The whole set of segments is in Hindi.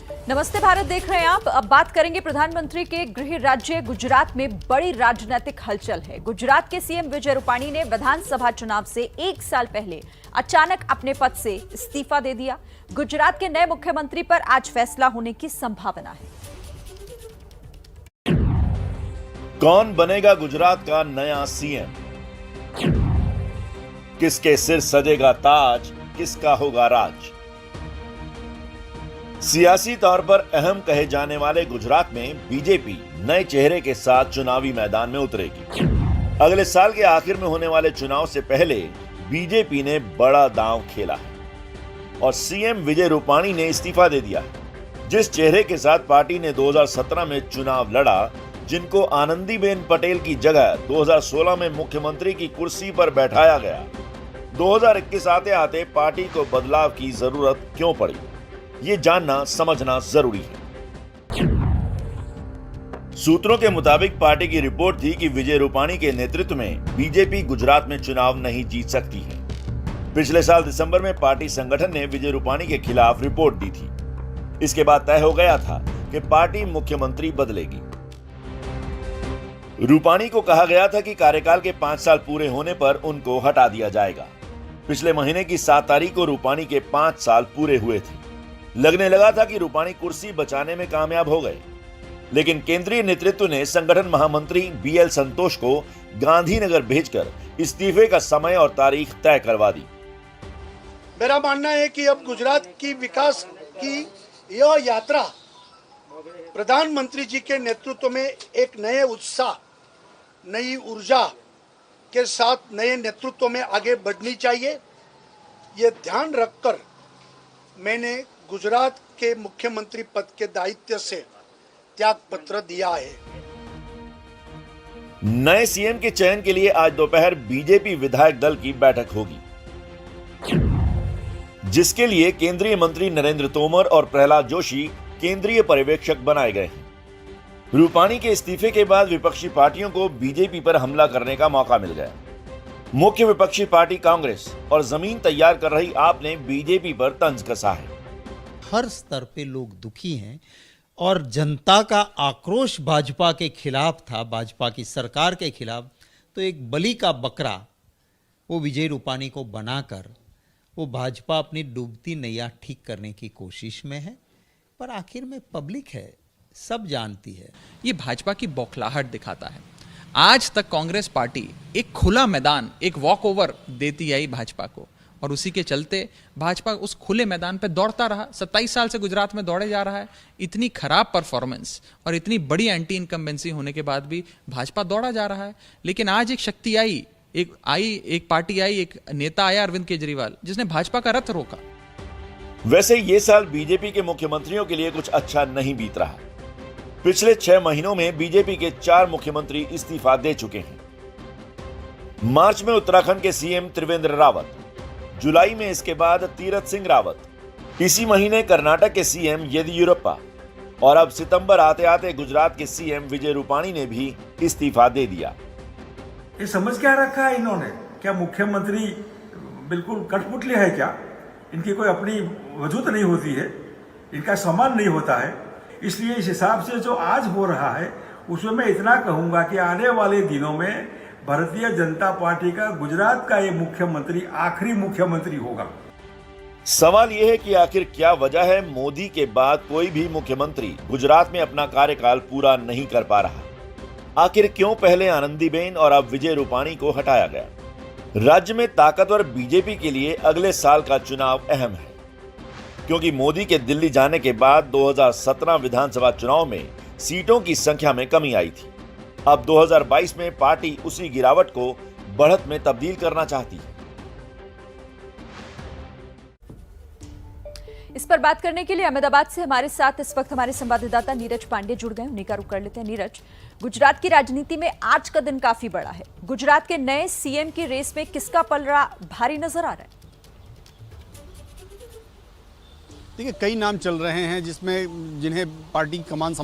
नमस्ते भारत देख रहे हैं आप। अब बात करेंगे प्रधानमंत्री के गृह राज्य गुजरात में बड़ी राजनीतिक हलचल है। गुजरात के सीएम विजय रूपाणी ने विधानसभा चुनाव से 1 साल पहले अचानक अपने पद से इस्तीफा दे दिया। गुजरात के नए मुख्यमंत्री पर आज फैसला होने की संभावना है। कौन बनेगा गुजरात का नया सीएम? किसके सिर सजेगा ताज, किसका होगा राज? सियासी तौर पर अहम कहे जाने वाले गुजरात में बीजेपी नए चेहरे के साथ चुनावी मैदान में उतरेगी। अगले साल के आखिर में होने वाले चुनाव से पहले बीजेपी ने बड़ा दांव खेला है और सीएम विजय रूपाणी ने इस्तीफा दे दिया है। जिस चेहरे के साथ पार्टी ने 2017 में चुनाव लड़ा, जिनको आनंदीबेन पटेल की जगह 2016 में मुख्यमंत्री की कुर्सी पर बैठाया गया, 2021 आते आते पार्टी को बदलाव की जरूरत क्यों पड़ी, ये जानना समझना जरूरी है। सूत्रों के मुताबिक पार्टी की रिपोर्ट थी कि विजय रूपाणी के नेतृत्व में बीजेपी गुजरात में चुनाव नहीं जीत सकती है। पिछले साल दिसंबर में पार्टी संगठन ने विजय रूपाणी के खिलाफ रिपोर्ट दी थी। इसके बाद तय हो गया था कि पार्टी मुख्यमंत्री बदलेगी। रूपाणी को कहा गया था कि कार्यकाल के 5 साल पूरे होने पर उनको हटा दिया जाएगा। पिछले महीने की 7 तारीख को रूपाणी के 5 साल पूरे हुए थे। लगने लगा था कि रूपाणी कुर्सी बचाने में कामयाब हो गए, लेकिन केंद्रीय नेतृत्व ने संगठन महामंत्री बीएल संतोष को गांधीनगर भेजकर इस्तीफे का समय और तारीख तय करवा दी। मेरा मानना है कि अब गुजरात की विकास की यह यात्रा प्रधानमंत्री जी के नेतृत्व में एक नए उत्साह, नई ऊर्जा के साथ नए नेतृत्व में आगे बढ़नी चाहिए। ये ध्यान रखकर मैंने गुजरात के मुख्यमंत्री पद के दायित्व से त्याग पत्र दिया है। नए सीएम के चयन के लिए आज दोपहर बीजेपी विधायक दल की बैठक होगी, जिसके लिए केंद्रीय मंत्री नरेंद्र तोमर और प्रहलाद जोशी केंद्रीय पर्यवेक्षक बनाए गए हैं। रूपाणी के इस्तीफे के बाद विपक्षी पार्टियों को बीजेपी पर हमला करने का मौका मिल गया। मुख्य विपक्षी पार्टी कांग्रेस और जमीन तैयार कर रही आप ने बीजेपी पर तंज कसा है। हर स्तर पे लोग दुखी हैं और जनता का आक्रोश भाजपा के खिलाफ था, भाजपा की सरकार के खिलाफ। तो एक बलि का बकरा वो विजय रूपाणी को बनाकर वो भाजपा अपनी डूबती नैया ठीक करने की कोशिश में है। पर आखिर में पब्लिक है, सब जानती है। ये भाजपा की बौखलाहट दिखाता है। आज तक कांग्रेस पार्टी एक खुला मैदान, एक वॉक ओवर देती आई भाजपा को, और उसी के चलते भाजपा उस खुले मैदान पे दौड़ता रहा। 27 साल से गुजरात में दौड़े जा रहा है। इतनी खराब परफॉर्मेंस और इतनी बड़ी एंटी इनकम्बेंसी होने के बाद भी भाजपा दौड़ा जा रहा है। लेकिन आज एक शक्ति आई, एक पार्टी आई, एक नेता आया अरविंद केजरीवाल, जिसने भाजपा का रथ रोका। वैसे ये साल बीजेपी के मुख्यमंत्रियों के लिए कुछ अच्छा नहीं बीत रहा। पिछले 6 महीनों में बीजेपी के 4 मुख्यमंत्री इस्तीफा दे चुके हैं। मार्च में उत्तराखंड के सीएम त्रिवेंद्र रावत, जुलाई में इसके बाद तीरथ सिंह रावत, इसी महीने कर्नाटक के सीएम येदियुरप्पा और अब सितंबर आते आते गुजरात के सीएम विजय रूपाणी ने भी इस्तीफा दे दिया। ये समझ क्या रखा है इन्होंने? क्या मुख्यमंत्री बिल्कुल कठपुतली है क्या? इनकी कोई अपनी वजूद नहीं होती है, इनका सम्मान नहीं होता है। इसलिए इस हिसाब से जो आज हो रहा है उसमें मैं इतना कहूंगा कि आने वाले दिनों में भारतीय जनता पार्टी का गुजरात का ये मुख्यमंत्री आखिरी मुख्यमंत्री होगा। सवाल यह है कि आखिर क्या वजह है मोदी के बाद कोई भी मुख्यमंत्री गुजरात में अपना कार्यकाल पूरा नहीं कर पा रहा? आखिर क्यों पहले आनंदीबेन और अब विजय रूपाणी को हटाया गया? राज्य में ताकतवर बीजेपी के लिए अगले साल का चुनाव अहम है, क्योंकि मोदी के दिल्ली जाने के बाद 2017 विधानसभा चुनाव में सीटों की संख्या में कमी आई थी। अब 2022 में पार्टी उसी गिरावट को बढ़त में तब्दील करना चाहती है। इस पर बात करने के लिए अहमदाबाद से हमारे साथ इस वक्त हमारे संवाददाता नीरज पांडे जुड़ गए। उन्हीं का रुख कर लेते हैं। नीरज, गुजरात की राजनीति में आज का दिन काफी बड़ा है। गुजरात के नए सीएम की रेस में किसका पलड़ा भारी नजर आ रहा है? देखिए, कई नाम चल रहे हैं जिसमें जिन्हें पार्टी कमान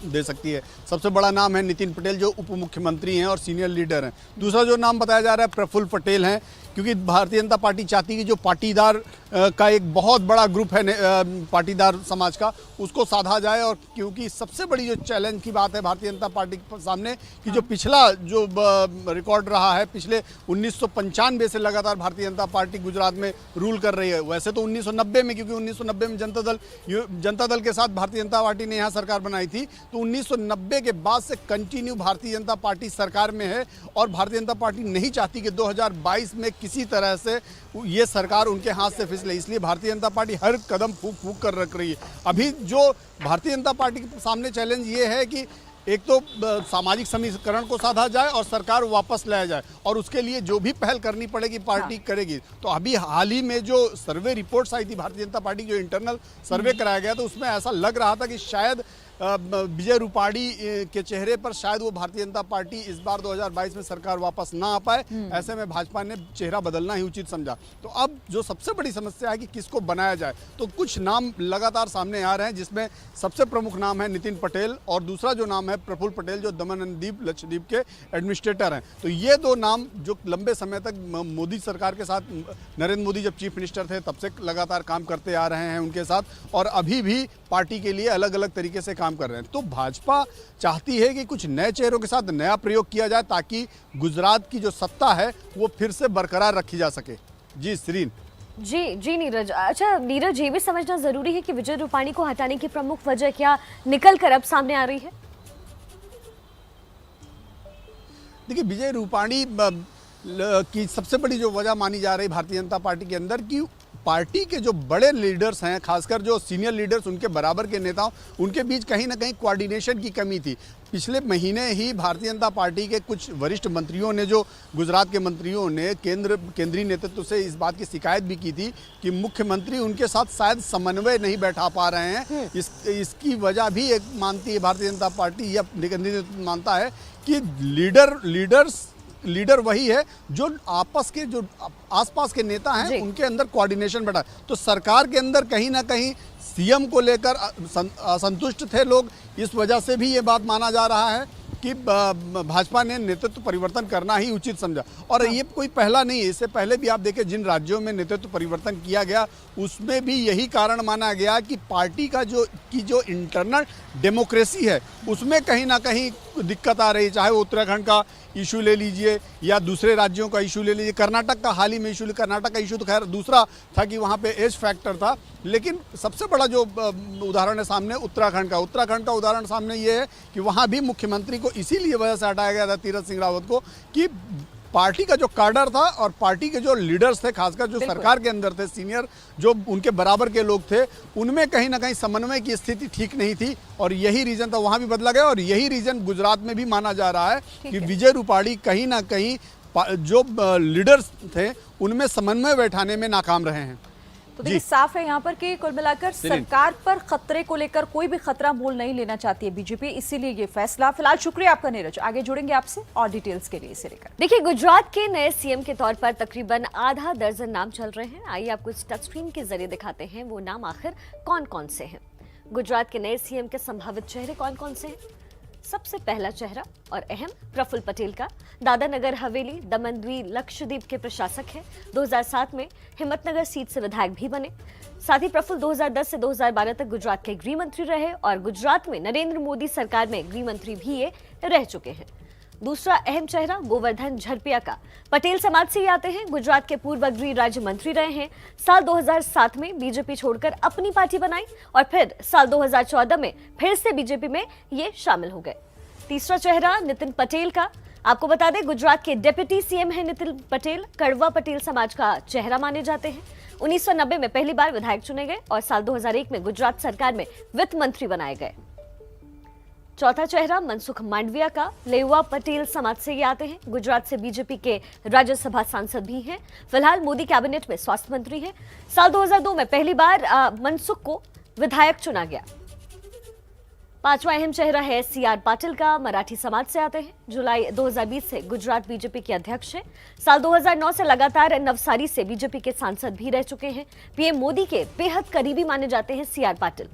दे सकती है। सबसे बड़ा नाम है नितिन पटेल, जो उप मुख्यमंत्री हैं और सीनियर लीडर हैं। दूसरा जो नाम बताया जा रहा है प्रफुल्ल पटेल हैं, क्योंकि भारतीय जनता पार्टी चाहती है कि जो पाटीदार का एक बहुत बड़ा ग्रुप है पाटीदार समाज का, उसको साधा जाए। और क्योंकि सबसे बड़ी जो चैलेंज की बात है भारतीय जनता पार्टी के सामने कि जो पिछला जो रिकॉर्ड रहा है, पिछले 1995 से लगातार भारतीय जनता पार्टी गुजरात में रूल कर रही है। वैसे तो 1990 में, क्योंकि 1990 में जनता दल के साथ भारतीय जनता पार्टी ने यहाँ सरकार बनाई थी, तो 1990 के बाद से कंटिन्यू भारतीय जनता पार्टी सरकार में है। और भारतीय जनता पार्टी नहीं चाहती कि 2022 में किसी तरह से ये सरकार उनके हाथ से फिसले, इसलिए भारतीय जनता पार्टी हर कदम फूंक फूंक कर रख रही है। अभी जो भारतीय जनता पार्टी के सामने चैलेंज ये है कि एक तो सामाजिक समीकरण को साधा जाए और सरकार वापस लाया जाए, और उसके लिए जो भी पहल करनी पड़ेगी पार्टी करेगी। तो अभी हाल ही में जो सर्वे रिपोर्ट्स आई थी भारतीय जनता पार्टी, जो इंटरनल सर्वे कराया गया, तो उसमें ऐसा लग रहा था कि शायद विजय रूपाणी के चेहरे पर शायद वो भारतीय जनता पार्टी इस बार 2022 में सरकार वापस ना आ पाए। ऐसे में भाजपा ने चेहरा बदलना ही उचित समझा। तो अब जो सबसे बड़ी समस्या है कि किसको बनाया जाए, तो कुछ नाम लगातार सामने आ रहे हैं, जिसमें सबसे प्रमुख नाम है नितिन पटेल और दूसरा जो नाम है प्रफुल्ल पटेल, जो दमन एंड दीव लक्षद्वीप के एडमिनिस्ट्रेटर हैं। तो ये दो नाम जो लंबे समय तक मोदी सरकार के साथ, नरेंद्र मोदी जब चीफ मिनिस्टर थे तब से लगातार काम करते आ रहे हैं उनके साथ, और अभी भी पार्टी के लिए अलग अलग तरीके से काम कर रहे हैं। तो भाजपा चाहती है कि कुछ नए चेहरों के साथ नया प्रयोग किया जाए, ताकि गुजरात की जो सत्ता है वो फिर से बरकरार रखी जा सके। जी श्रीन। जी नीरज। अच्छा नीरज, ये भी समझना जरूरी है कि विजय रूपाणी को हटाने की प्रमुख वजह क्या निकल कर अब सामने आ रही है? देखिए, विजय रूपाणी की सबसे बड़ी जो वजह मानी जा रही भारतीय जनता पार्टी के अंदर, कि पार्टी के जो बड़े लीडर्स हैं, खासकर जो सीनियर लीडर्स, उनके बराबर के नेताओं, उनके बीच कहीं ना कहीं कोऑर्डिनेशन की कमी थी। पिछले महीने ही भारतीय जनता पार्टी के कुछ वरिष्ठ मंत्रियों ने, जो गुजरात के मंत्रियों ने केंद्रीय नेतृत्व से इस बात की शिकायत भी की थी कि मुख्यमंत्री उनके साथ शायद समन्वय नहीं बैठा पा रहे हैं। इसकी वजह भी एक मानती है भारतीय जनता पार्टी, या केंद्रीय नेतृत्व मानता है कि लीडर वही है जो आपस के, जो आसपास के नेता हैं, उनके अंदर कोऑर्डिनेशन बैठा। तो सरकार के अंदर कहीं ना कहीं सीएम को लेकर असंतुष्ट थे लोग। इस वजह से भी ये बात माना जा रहा है कि भाजपा ने नेतृत्व परिवर्तन करना ही उचित समझा। और ये कोई पहला नहीं है, इससे पहले भी आप देखें जिन राज्यों में नेतृत्व परिवर्तन किया गया, उसमें भी यही कारण माना गया कि पार्टी का जो इंटरनल डेमोक्रेसी है, उसमें कहीं ना कहीं दिक्कत आ रही। चाहे वो उत्तराखंड का इशू ले लीजिए या दूसरे राज्यों का इशू ले लीजिए, कर्नाटक का हाल ही में इशू, कर्नाटक का इशू तो खैर दूसरा था कि वहाँ पे एज फैक्टर था, लेकिन सबसे बड़ा जो उदाहरण है सामने उत्तराखंड का उदाहरण सामने ये है कि वहाँ भी मुख्यमंत्री को इसीलिए वजह से हटाया गया था, तीरथ सिंह रावत को, कि पार्टी का जो कार्डर था और पार्टी के जो लीडर्स थे, खासकर जो सरकार के अंदर थे, सीनियर जो उनके बराबर के लोग थे, उनमें कहीं ना कहीं समन्वय की स्थिति ठीक नहीं थी। और यही रीजन था, वहां भी बदला गया। और यही रीजन गुजरात में भी माना जा रहा है कि विजय रूपाणी कहीं ना कहीं जो लीडर्स थे उनमें समन्वय बैठाने में नाकाम रहे हैं। तो देखिए, साफ है यहाँ पर कि कुल मिलाकर सरकार पर खतरे को लेकर कोई भी खतरा मोल नहीं लेना चाहती है बीजेपी, इसीलिए ये फैसला। फिलहाल शुक्रिया आपका नीरज, आगे जुड़ेंगे आपसे और डिटेल्स के लिए इसे लेकर। देखिए, गुजरात के नए सीएम के तौर पर तकरीबन आधा दर्जन नाम चल रहे हैं। आइए आपको इस टच स्क्रीन के जरिए दिखाते हैं वो नाम आखिर कौन कौन से हैं। गुजरात के नए सीएम के संभावित चेहरे कौन कौन से हैं? सबसे पहला चेहरा और अहम प्रफुल्ल पटेल का। दादरा नगर हवेली, दमन द्वीप, लक्षद्वीप के प्रशासक हैं। 2007 में हिम्मतनगर सीट से विधायक भी बने। साथ ही प्रफुल्ल 2010 से 2012 तक गुजरात के गृह मंत्री रहे और गुजरात में नरेंद्र मोदी सरकार में गृह मंत्री भी ये रह चुके हैं। दूसरा अहम चेहरा गोवर्धन झड़पिया का। पटेल समाज से ही आते हैं, गुजरात के पूर्व गृह राज्य मंत्री रहे हैं। साल 2007 में बीजेपी छोड़कर अपनी पार्टी बनाई और फिर साल 2014 में फिर से बीजेपी में ये शामिल हो गए। तीसरा चेहरा नितिन पटेल का। आपको बता दें, गुजरात के डिप्टी सीएम हैं नितिन पटेल, कड़वा पटेल समाज का चेहरा माने जाते हैं। 1990 में पहली बार विधायक चुने गए और साल 2001 में गुजरात सरकार में वित्त मंत्री बनाए गए। चौथा चेहरा मनसुख मांडविया का। लेवा पटेल समाज से ये आते हैं, गुजरात से बीजेपी के राज्यसभा सांसद भी हैं। फिलहाल मोदी कैबिनेट में स्वास्थ्य मंत्री हैं। साल 2002 में पहली बार मनसुख को विधायक चुना गया। पांचवा अहम चेहरा है सीआर पाटिल का। मराठी समाज से आते हैं, जुलाई 2020 से गुजरात बीजेपी के अध्यक्ष हैं। साल 2009 से लगातार नवसारी से बीजेपी के सांसद भी रह चुके हैं। पीएम मोदी के बेहद करीबी माने जाते हैं सीआर पाटिल।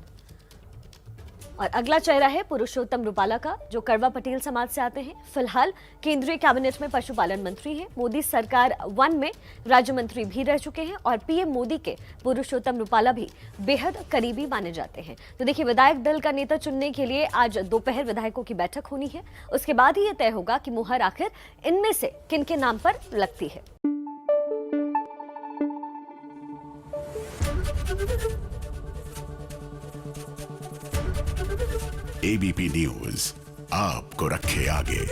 और अगला चेहरा है पुरुषोत्तम रूपाला का, जो करवा पटेल समाज से आते हैं। फिलहाल केंद्रीय कैबिनेट में पशुपालन मंत्री हैं। मोदी सरकार 1 में राज्य मंत्री भी रह चुके हैं और पीएम मोदी के पुरुषोत्तम रूपाला भी बेहद करीबी माने जाते हैं। तो देखिए, विधायक दल का नेता चुनने के लिए आज दोपहर विधायकों की बैठक होनी है। उसके बाद ही यह तय होगा कि मुहर आखिर इनमें से किन के नाम पर लगती है। एबीपी न्यूज आपको रखे आगे।